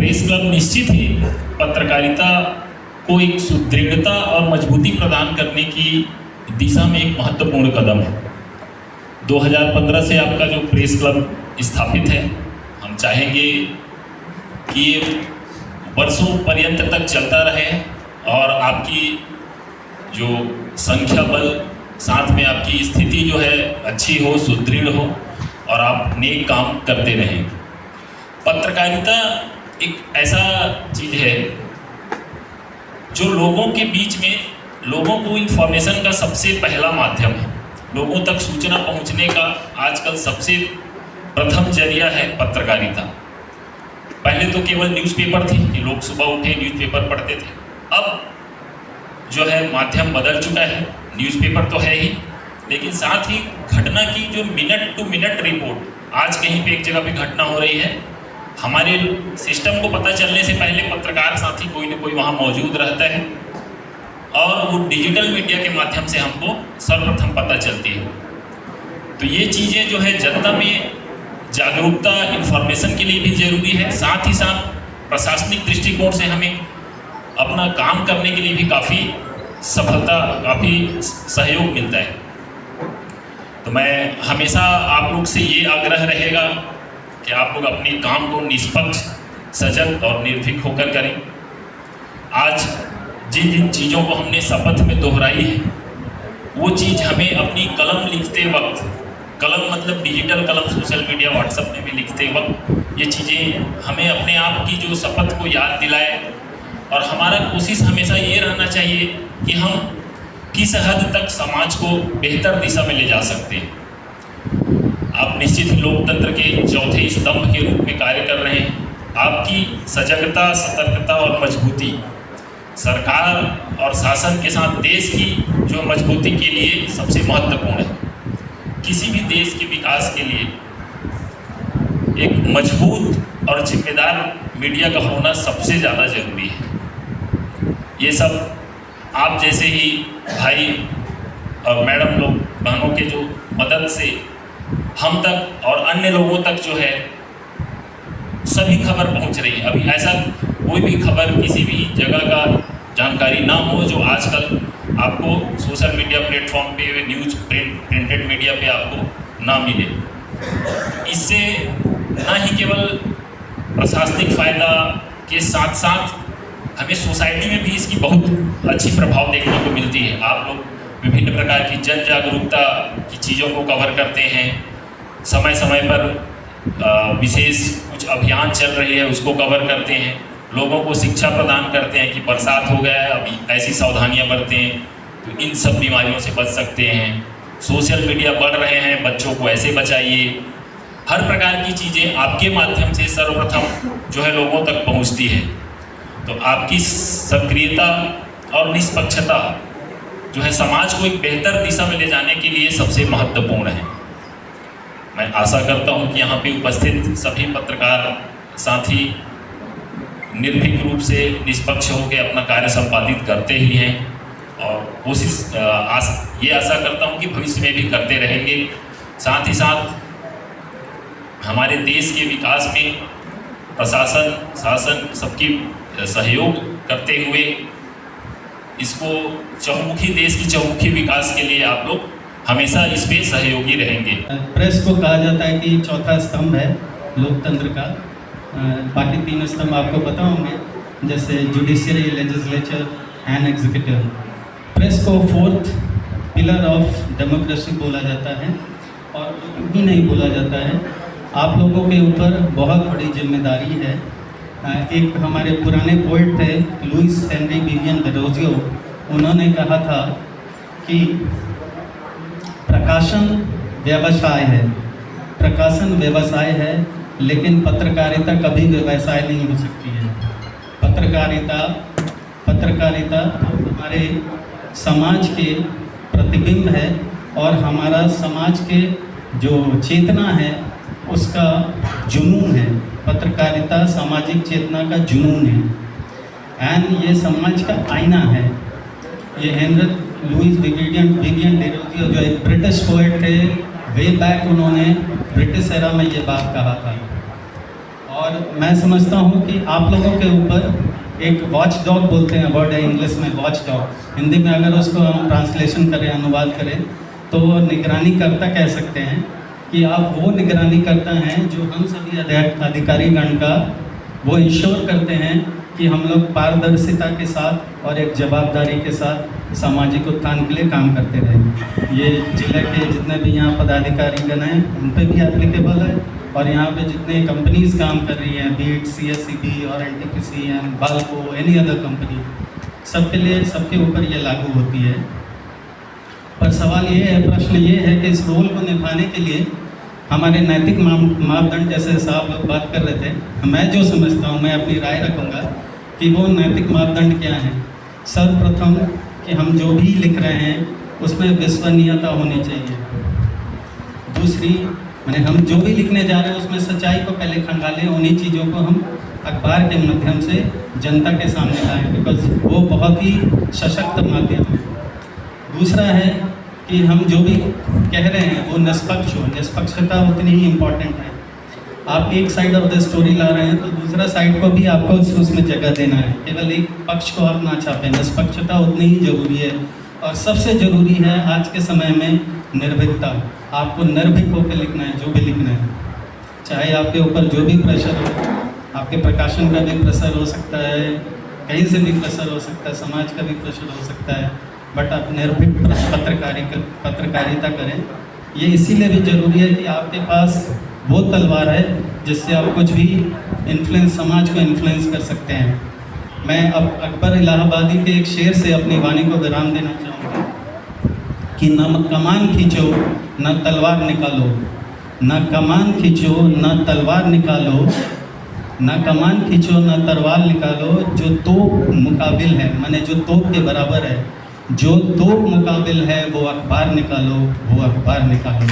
Press club निश्चित ही पत्रकारिता को एक सुदृढ़ता और मजबूती प्रदान करने की दिशा में एक महत्वपूर्ण कदम है। 2015 से आपका जो प्रेस क्लब स्थापित है, हम चाहेंगे कि ये वर्षों पर्यंत तक चलता रहे और आपकी जो संख्या बल साथ में आपकी स्थिति जो है अच्छी हो, सुदृढ़ हो और आप नेक काम करते रहें। पत्रकारिता एक ऐसा चीज़ है जो लोगों के बीच में लोगों को इन्फॉर्मेशन का सबसे पहला माध्यम है। लोगों तक सूचना पहुंचने का आजकल सबसे प्रथम जरिया है पत्रकारिता। पहले तो केवल न्यूज़पेपर थी कि लोग सुबह उठे न्यूज़पेपर पढ़ते थे। अब जो है माध्यम बदल चुका है, न्यूज़पेपर तो है ही, लेकिन साथ ही घटना की जो मिनट टू मिनट रिपोर्ट, आज कहीं पे एक जगह पे घटना हो रही है, हमारे सिस्टम को पता चलने से पहले पत्रकार साथी कोई न कोई वहाँ मौजूद रहता है और वो डिजिटल मीडिया के माध्यम से हमको सर्वप्रथम पता चलती है। तो ये चीज़ें जो है जनता में जागरूकता इन्फॉर्मेशन के लिए भी ज़रूरी है, साथ ही साथ प्रशासनिक दृष्टिकोण से हमें अपना काम करने के लिए भी काफ़ी सफलता, काफ़ी सहयोग मिलता है। तो मैं हमेशा आप लोग से ये आग्रह रहेगा कि आप लोग अपने काम को निष्पक्ष, सजग और निर्भीक होकर करें। आज जिन जिन चीज़ों को हमने शपथ में दोहराई है, वो चीज़ हमें अपनी कलम लिखते वक्त, कलम मतलब डिजिटल कलम, सोशल मीडिया व्हाट्सएप में भी लिखते वक्त ये चीज़ें हमें अपने आप की जो शपथ को याद दिलाए। और हमारा कोशिश हमेशा ये रहना चाहिए कि हम किस हद तक समाज को बेहतर दिशा में ले जा सकते हैं। आप निश्चित ही लोकतंत्र के चौथे स्तंभ के रूप में कार्य कर रहे हैं। आपकी सजगता, सतर्कता और मजबूती सरकार और शासन के साथ देश की जो मजबूती के लिए सबसे महत्वपूर्ण है। किसी भी देश के विकास के लिए एक मजबूत और जिम्मेदार मीडिया का होना सबसे ज़्यादा ज़रूरी है। ये सब आप जैसे ही भाई और मैडम लोग, बहनों के जो मदद से हम तक और अन्य लोगों तक जो है सभी खबर पहुंच रही है। अभी ऐसा कोई भी खबर किसी भी जगह का जानकारी ना हो जो आजकल आपको सोशल मीडिया प्लेटफॉर्म पे, न्यूज़ प्रिंटेड मीडिया पे आपको ना मिले। इससे ना ही केवल प्रशासनिक फ़ायदा के साथ साथ हमें सोसाइटी में भी इसकी बहुत अच्छी प्रभाव देखने को मिलती है। आप लोग विभिन्न प्रकार की जन जागरूकता की चीज़ों को कवर करते हैं, समय समय पर विशेष कुछ अभियान चल रही है उसको कवर करते हैं, लोगों को शिक्षा प्रदान करते हैं कि बरसात हो गया है, अभी ऐसी सावधानियां बरतें तो इन सब बीमारियों से बच सकते हैं। सोशल मीडिया बढ़ रहे हैं, बच्चों को ऐसे बचाइए। हर प्रकार की चीज़ें आपके माध्यम से सर्वप्रथम जो है लोगों तक पहुंचती है। तो आपकी सक्रियता और निष्पक्षता जो है समाज को एक बेहतर दिशा में ले जाने के लिए सबसे महत्वपूर्ण है। मैं आशा करता हूं कि यहाँ पे उपस्थित सभी पत्रकार साथी निर्भीक रूप से निष्पक्ष होकर अपना कार्य संपादित करते ही हैं और कोशिश ये आशा करता हूं कि भविष्य में भी करते रहेंगे। साथ ही साथ हमारे देश के विकास में प्रशासन, शासन सबकी सहयोग करते हुए इसको चहुमुखी, देश की चहुमुखी विकास के लिए आप लोग हमेशा इस पे सहयोगी रहेंगे। प्रेस को कहा जाता है कि चौथा स्तंभ है लोकतंत्र का। बाकी तीन स्तंभ आपको पता होंगे, जैसे judiciary, legislature and executive. Press को फोर्थ पिलर ऑफ डेमोक्रेसी बोला जाता है और भी नहीं बोला जाता है। आप लोगों के ऊपर बहुत बड़ी जिम्मेदारी है। एक हमारे पुराने पोएट थे लुइस हेनरी विवियन डेरोजियो, उन्होंने कहा था कि प्रकाशन व्यवसाय है, प्रकाशन व्यवसाय है, लेकिन पत्रकारिता कभी व्यवसाय नहीं हो सकती है। पत्रकारिता हमारे समाज के प्रतिबिंब है और हमारा समाज के जो चेतना है उसका जुनून है। पत्रकारिता सामाजिक चेतना का जुनून है एंड ये समाज का आईना है। ये हेनरी लुइस विवियन डेरोजियो जो एक ब्रिटिश पोएट थे, वे बैक उन्होंने ब्रिटिश एरा में ये बात कहा था। और मैं समझता हूँ कि आप लोगों के ऊपर एक वॉच डॉग बोलते हैं, वर्ड है इंग्लिश में वॉच डॉग, हिंदी में अगर उसको हम ट्रांसलेशन करें, अनुवाद करें तो निगरानी करता कह सकते हैं कि आप वो निगरानी करता हैं जो हम सभी अधिकारीगण का वो इंश्योर करते हैं कि हम लोग पारदर्शिता के साथ और एक जवाबदारी के साथ सामाजिक उत्थान के लिए काम करते रहें। ये जिले के जितने भी यहाँ पदाधिकारीगण हैं उन पे भी एप्लीकेबल है, और यहाँ पे जितने कंपनीज काम कर रही हैं, बीट CSCB और NTPC and Balco any other company, सबके लिए, सबके ऊपर ये लागू होती है। पर सवाल ये है, प्रश्न ये है कि इस रोल को निभाने के लिए हमारे नैतिक मापदंड, जैसे साहब लोग बात कर रहे थे, मैं जो समझता हूँ, मैं अपनी राय रखूँगा कि वो नैतिक मापदंड क्या हैं। सर्वप्रथम कि हम जो भी लिख रहे हैं उसमें विश्वसनीयता होनी चाहिए। दूसरी, मैंने हम जो भी लिखने जा रहे हैं उसमें सच्चाई को पहले खंगालें, उन्हीं चीज़ों को हम अखबार के माध्यम से जनता के सामने लाएं, बिकॉज वो बहुत ही सशक्त माध्यम है। दूसरा है कि हम जो भी कह रहे हैं वो निष्पक्ष हो, निष्पक्षता उतनी ही इम्पॉर्टेंट है। आप एक साइड ऑफ द स्टोरी ला रहे हैं तो दूसरा साइड को भी आपको उसमें जगह देना है, केवल एक पक्ष को आप ना छापें। निष्पक्षता उतनी ही जरूरी है, और सबसे ज़रूरी है आज के समय में निर्भीकता। आपको निर्भीक होकर लिखना है जो भी लिखना है, चाहे आपके ऊपर जो भी प्रेशर हो, आपके प्रकाशन का भी प्रेशर हो सकता है, कहीं से भी प्रेशर हो सकता है, समाज का भी प्रेशर हो सकता है, बट आप निर्भीक पत्रकारिता करें। ये इसीलिए भी ज़रूरी है कि आपके पास वो तलवार है जिससे आप कुछ भी इन्फ्लुएंस, समाज को इन्फ्लुएंस कर सकते हैं। मैं अब अकबर इलाहाबादी के एक शेर से अपनी वाणी को विराम देना चाहूँगा कि न कमान खींचो न तलवार निकालो, न कमान खींचो न तलवार निकालो, न कमान खींचो न तलवार निकालो, जो तोप मुकाबिल है, माने जो तोप के बराबर है, जो तोप मुकाबिल है वो अखबार निकालो, वो अखबार निकालो।